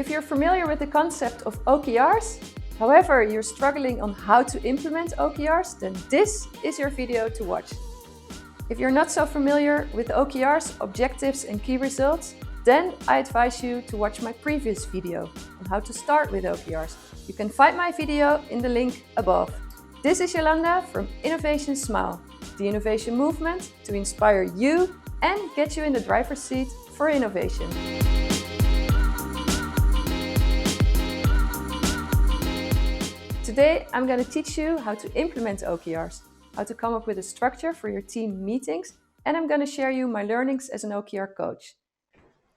If you're familiar with the concept of OKRs, however you're struggling on how to implement OKRs, then this is your video to watch. If you're not so familiar with OKRs, objectives and key results, then I advise you to watch my previous video on how to start with OKRs. You can find my video in the link above. This is Jolanda from Innovation Smile, the innovation movement to inspire you and get you in the driver's seat for innovation. Today I'm going to teach you how to implement OKRs, how to come up with a structure for your team meetings, and I'm going to share you my learnings as an OKR coach.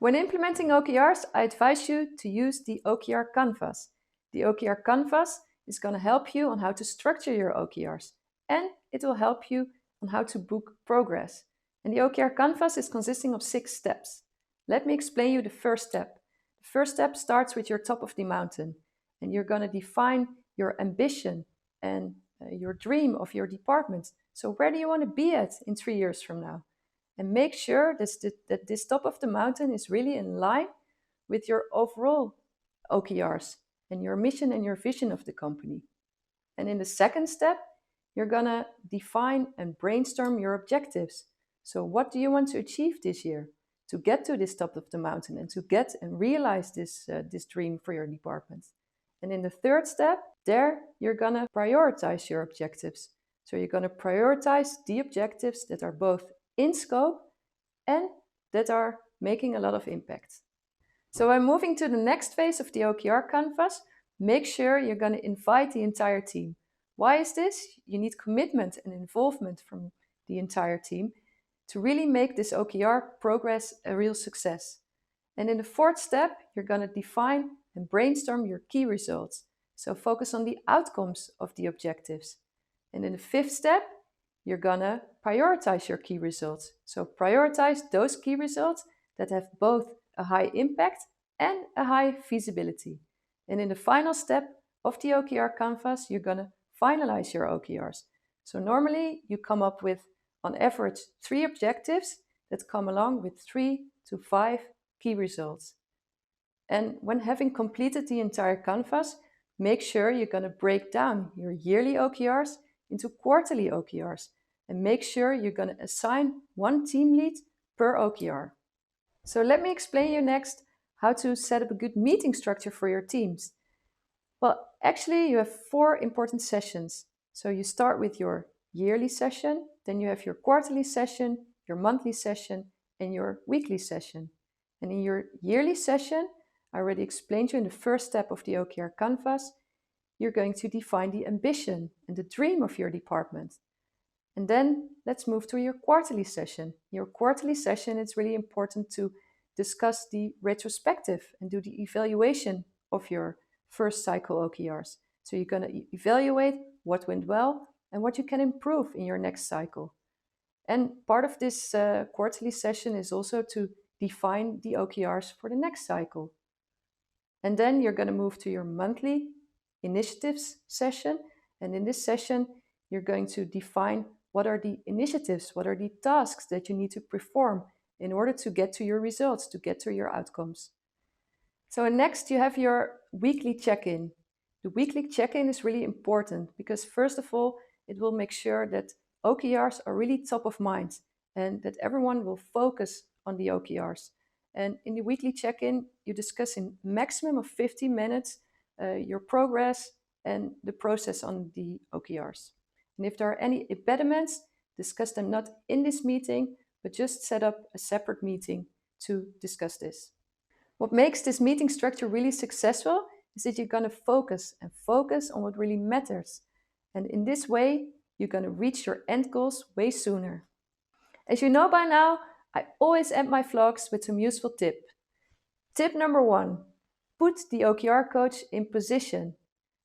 When implementing OKRs, I advise you to use the OKR canvas. The OKR canvas is going to help you on how to structure your OKRs, and it will help you on how to book progress. And the OKR canvas is consisting of 6 steps. Let me explain you the first step. The first step starts with your top of the mountain, and you're going to define your ambition and your dream of your department. So where do you want to be at in 3 years from now? And make sure that this top of the mountain is really in line with your overall OKRs and your mission and your vision of the company. And in the second step, you're going to define and brainstorm your objectives. So what do you want to achieve this year to get to this top of the mountain and to get and realize this dream for your department? And in the third step, there you're going to prioritize your objectives. So you're going to prioritize the objectives that are both in scope and that are making a lot of impact. So I'm moving to the next phase of the OKR canvas. Make sure you're going to invite the entire team. Why is this? You need commitment and involvement from the entire team to really make this OKR progress a real success. And in the fourth step, you're going to define and brainstorm your key results. So focus on the outcomes of the objectives. And in the fifth step, you're going to prioritize your key results. So prioritize those key results that have both a high impact and a high feasibility. And in the final step of the OKR canvas, you're going to finalize your OKRs. So normally you come up with, on average, 3 objectives that come along with 3 to 5 key results. And when having completed the entire canvas, make sure you're going to break down your yearly OKRs into quarterly OKRs. And make sure you're going to assign 1 team lead per OKR. So let me explain you next how to set up a good meeting structure for your teams. Well, actually you have 4 important sessions. So you start with your yearly session, then you have your quarterly session, your monthly session, and your weekly session. And in your yearly session, I already explained to you in the first step of the OKR canvas, you're going to define the ambition and the dream of your department. And then let's move to your quarterly session. Your quarterly session, it's really important to discuss the retrospective and do the evaluation of your first cycle OKRs. So you're going to evaluate what went well and what you can improve in your next cycle. And part of this quarterly session is also to define the OKRs for the next cycle. And then you're going to move to your monthly initiatives session. And in this session, you're going to define what are the initiatives, what are the tasks that you need to perform in order to get to your results, to get to your outcomes. So next you have your weekly check-in. The weekly check-in is really important because first of all, it will make sure that OKRs are really top of mind and that everyone will focus on the OKRs. And in the weekly check-in, you discuss in maximum of 15 minutes your progress and the process on the OKRs. And if there are any impediments, discuss them not in this meeting, but just set up a separate meeting to discuss this. What makes this meeting structure really successful is that you're going to focus on what really matters. And in this way, you're going to reach your end goals way sooner. As you know by now, I always end my vlogs with some useful tip. Tip number 1, put the OKR coach in position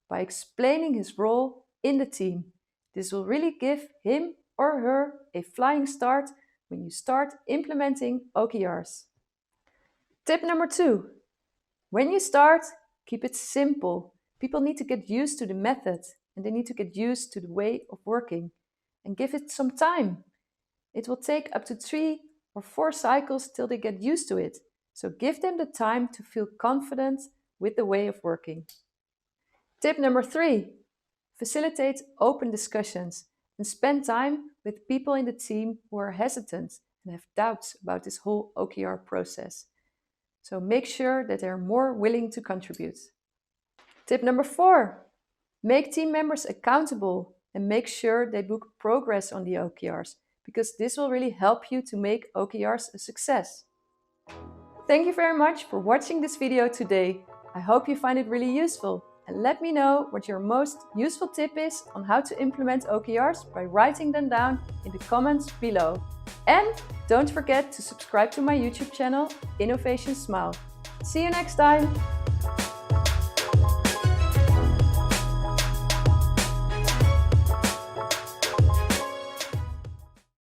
by explaining his role in the team. This will really give him or her a flying start when you start implementing OKRs. Tip number 2, when you start, keep it simple. People need to get used to the method and they need to get used to the way of working and give it some time. It will take up to 3 or 4 cycles till they get used to it. So give them the time to feel confident with the way of working. Tip number 3, facilitate open discussions and spend time with people in the team who are hesitant and have doubts about this whole OKR process. So make sure that they're more willing to contribute. Tip number 4, make team members accountable and make sure they book progress on the OKRs, because this will really help you to make OKRs a success. Thank you very much for watching this video today. I hope you find it really useful, and let me know what your most useful tip is on how to implement OKRs by writing them down in the comments below. And don't forget to subscribe to my YouTube channel, Innovation Smile. See you next time!